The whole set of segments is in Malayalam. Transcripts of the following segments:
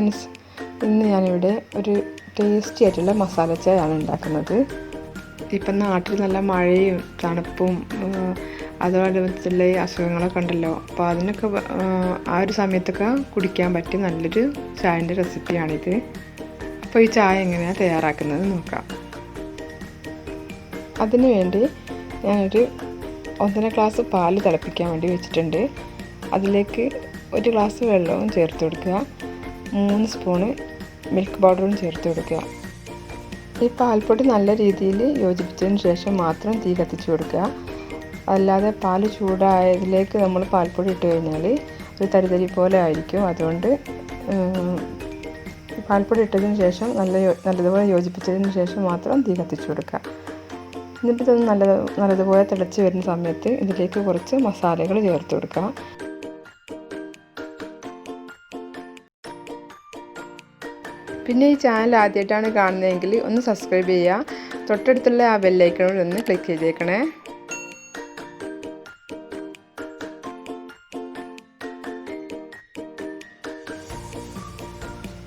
ഫ്രണ്ട്സ്, ഇന്ന് ഞാനിവിടെ ഒരു ടേസ്റ്റി ആയിട്ടുള്ള മസാല ചായ ആണ് ഉണ്ടാക്കുന്നത്. ഇപ്പം നാട്ടിൽ നല്ല മഴയും തണുപ്പും അതോടനുബന്ധിച്ചുള്ള അസുഖങ്ങളൊക്കെ ഉണ്ടല്ലോ. അപ്പോൾ അതിനൊക്കെ ആ ഒരു സമയത്തൊക്കെ കുടിക്കാൻ പറ്റിയ നല്ലൊരു ചായൻ്റെ റെസിപ്പിയാണിത്. അപ്പോൾ ഈ ചായ എങ്ങനെയാണ് തയ്യാറാക്കുന്നത് നോക്കാം. അതിനു വേണ്ടി ഞാനൊരു 1.5 ഗ്ലാസ് പാല് തിളപ്പിക്കാൻ വേണ്ടി വെച്ചിട്ടുണ്ട്. അതിലേക്ക് 1 ഗ്ലാസ് വെള്ളവും ചേർത്ത് കൊടുക്കുക. 3 സ്പൂണ് മിൽക്ക് പൗഡറും ചേർത്ത് കൊടുക്കുക. ഈ പാൽപ്പൊടി നല്ല രീതിയിൽ യോജിപ്പിച്ചതിന് ശേഷം മാത്രം തീ കത്തിച്ച് കൊടുക്കുക. അല്ലാതെ പാൽ ചൂടായതിലേക്ക് നമ്മൾ പാൽപ്പൊടി ഇട്ട് കഴിഞ്ഞാൽ ഒരു തരിതരി പോലെ ആയിരിക്കും. അതുകൊണ്ട് പാൽപ്പൊടി ഇട്ടതിന് ശേഷം നല്ലതുപോലെ യോജിപ്പിച്ചതിന് ശേഷം മാത്രം തീ കത്തിച്ച് കൊടുക്കുക. എന്നിട്ട് ഇതൊന്ന് നല്ലതുപോലെ തിളച്ച് വരുന്ന സമയത്ത് ഇതിലേക്ക് കുറച്ച് മസാലകൾ ചേർത്ത് കൊടുക്കുക. പിന്നെ ഈ ചാനൽ ആദ്യമായിട്ടാണ് കാണുന്നതെങ്കിൽ ഒന്ന് സബ്സ്ക്രൈബ് ചെയ്യുക. തൊട്ടടുത്തുള്ള ആ ബെല്ലൈക്കണിൽ ഒന്ന് ക്ലിക്ക് ചെയ്തേക്കണേ.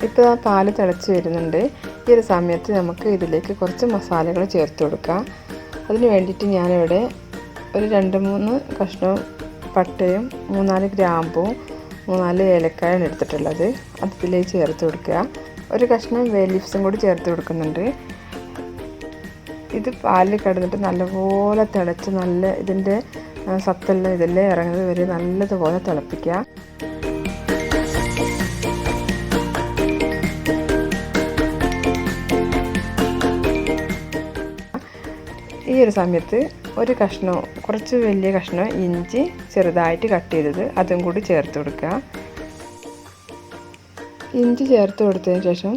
ഇപ്പോൾ ആ പാല് തിളച്ച് വരുന്നുണ്ട്. ഈ ഒരു സമയത്ത് നമുക്ക് ഇതിലേക്ക് കുറച്ച് മസാലകൾ ചേർത്ത് കൊടുക്കാം. അതിന് വേണ്ടിയിട്ട് ഞാനിവിടെ ഒരു 2-3 കഷ്ണം പട്ടയും 3-4 ഗ്രാമ്പും 3-4 ഏലക്കായാണ് എടുത്തിട്ടുള്ളത്. അതിലേക്ക് ചേർത്ത് കൊടുക്കുക. ഒരു കഷ്ണം വേ ലീവ്സും കൂടി ചേർത്ത് കൊടുക്കുന്നുണ്ട്. ഇത് പാലിൽ കിടന്നിട്ട് നല്ലപോലെ തിളച്ച് ഇതിൻ്റെ സത്തെല്ലാം ഇതെല്ലാം ഇറങ്ങുന്നത് വരെ നല്ലതുപോലെ തിളപ്പിക്കുക. ഈ ഒരു സമയത്ത് കുറച്ച് വലിയ കഷ്ണം ഇഞ്ചി ചെറുതായിട്ട് കട്ട് ചെയ്തത് അതും കൂടി ചേർത്ത് കൊടുക്കുക. ഇഞ്ചി ചേർത്ത് കൊടുത്തതിന് ശേഷം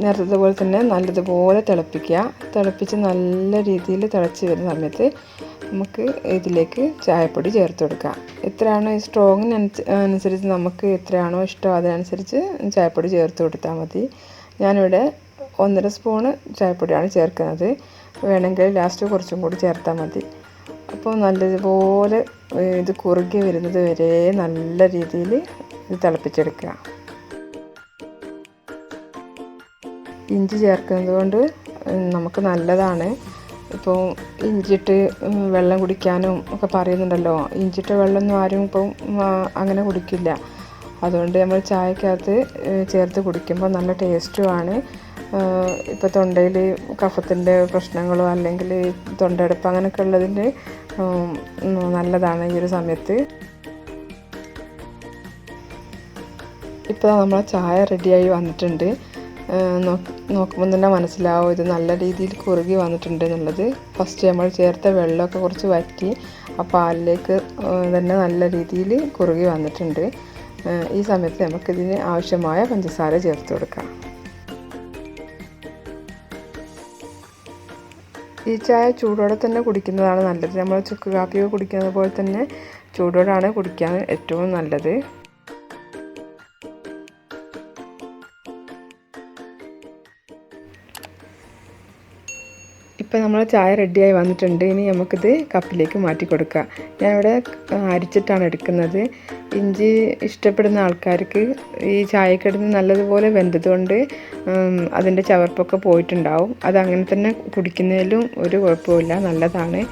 നേരത്തെ പോലെ തന്നെ നല്ലതുപോലെ തിളപ്പിക്കുക. തിളപ്പിച്ച് നല്ല രീതിയിൽ തിളച്ച് വരുന്ന സമയത്ത് നമുക്ക് ഇതിലേക്ക് ചായപ്പൊടി ചേർത്ത് കൊടുക്കുക. എത്രയാണോ ഈ സ്ട്രോങ്ങിനനുസരിച്ച് നമുക്ക് എത്രയാണോ ഇഷ്ടം അതിനനുസരിച്ച് ചായപ്പൊടി ചേർത്ത് കൊടുത്താൽ മതി. ഞാനിവിടെ 1.5 സ്പൂണ് ചായപ്പൊടിയാണ് ചേർക്കുന്നത്. വേണമെങ്കിൽ ലാസ്റ്റ് കുറച്ചും കൂടി ചേർത്താൽ മതി. അപ്പോൾ നല്ലതുപോലെ ഇത് കുറുകി വരുന്നത് വരെ നല്ല രീതിയിൽ ഇത് തിളപ്പിച്ചെടുക്കുക. ഇഞ്ചി ചേർക്കുന്നത് കൊണ്ട് നമുക്ക് നല്ലതാണ്. ഇപ്പോൾ ഇഞ്ചിട്ട് വെള്ളം കുടിക്കാനും ഒക്കെ പറയുന്നുണ്ടല്ലോ. ഇഞ്ചിട്ട വെള്ളമൊന്നും ആരും ഇപ്പം അങ്ങനെ കുടിക്കില്ല. അതുകൊണ്ട് നമ്മൾ ചായക്കകത്ത് ചേർത്ത് കുടിക്കുമ്പോൾ നല്ല ടേസ്റ്റുമാണ്. ഇപ്പോൾ തൊണ്ടയിൽ കഫത്തിൻ്റെ പ്രശ്നങ്ങളോ അല്ലെങ്കിൽ തൊണ്ടയടപ്പ് അങ്ങനെയൊക്കെ ഉള്ളതിൻ്റെ നല്ലതാണ് ഈ ഒരു സമയത്ത്. ഇപ്പോൾ നമ്മളെ ചായ റെഡിയായി വന്നിട്ടുണ്ട്. നോക്കുമ്പോൾ തന്നെ മനസ്സിലാവും ഇത് നല്ല രീതിയിൽ കുറുകി വന്നിട്ടുണ്ട് എന്നുള്ളത്. ഫസ്റ്റ് നമ്മൾ ചേർത്ത വെള്ളമൊക്കെ കുറച്ച് വറ്റി ആ പാലിലേക്ക് തന്നെ നല്ല രീതിയിൽ കുറുകി വന്നിട്ടുണ്ട്. ഈ സമയത്ത് നമുക്കിതിന് ആവശ്യമായ പഞ്ചസാര ചേർത്ത് കൊടുക്കാം. ഈ ചായ ചൂടോടെ തന്നെ കുടിക്കുന്നതാണ് നല്ലത്. നമ്മൾ ചുക്ക് കാപ്പിയൊക്കെ കുടിക്കുന്നത് പോലെ തന്നെ ചൂടോടാണ് കുടിക്കാൻ ഏറ്റവും നല്ലത്. ഇപ്പോൾ നമ്മൾ ചായ റെഡിയായി വന്നിട്ടുണ്ട്. ഇനി നമുക്കിത് കപ്പിലേക്ക് മാറ്റി കൊടുക്കാം. ഞാനിവിടെ അരിച്ചിട്ടാണ് എടുക്കുന്നത്. ഇഞ്ചി ഇഷ്ടപ്പെടുന്ന ആൾക്കാർക്ക് ഈ ചായക്കിടന്ന് നല്ലതുപോലെ വെന്തതുകൊണ്ട് അതിൻ്റെ ചവർപ്പൊക്കെ പോയിട്ടുണ്ടാവും. അതങ്ങനെ തന്നെ കുടിക്കുന്നതിലും ഒരു കുഴപ്പമില്ല, നല്ലതാണ്.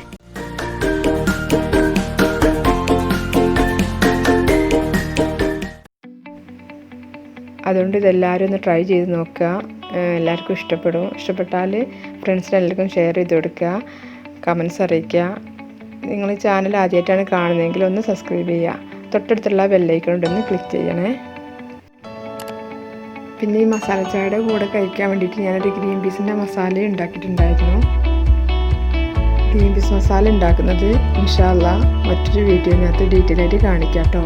അതുകൊണ്ട് ഇതെല്ലാവരും ഒന്ന് ട്രൈ ചെയ്ത് നോക്കുക. എല്ലാവർക്കും ഇഷ്ടപ്പെടും. ഇഷ്ടപ്പെട്ടാൽ ഫ്രണ്ട്സിനെല്ലാവർക്കും ഷെയർ ചെയ്ത് കൊടുക്കുക. കമൻസ് അറിയിക്കുക. നിങ്ങൾ ഈ ചാനൽ ആദ്യമായിട്ടാണ് കാണുന്നതെങ്കിൽ ഒന്ന് സബ്സ്ക്രൈബ് ചെയ്യുക. തൊട്ടടുത്തുള്ള ബെല്ലൈക്കൺ ഒന്ന് ക്ലിക്ക് ചെയ്യണേ. പിന്നെ ഈ മസാല ചായയുടെ കൂടെ കഴിക്കാൻ വേണ്ടിയിട്ട് ഞാനൊരു ഗ്രീൻ പീസിൻ്റെ മസാല ഉണ്ടാക്കിയിട്ടുണ്ടായിരുന്നു. ഗ്രീൻ പീസ് മസാല ഉണ്ടാക്കുന്നത് ഇൻഷാ അല്ലാഹ് മറ്റൊരു വീഡിയോയിനകത്ത് ഡീറ്റെയിൽ ആയിട്ട് കാണിക്കാം കേട്ടോ.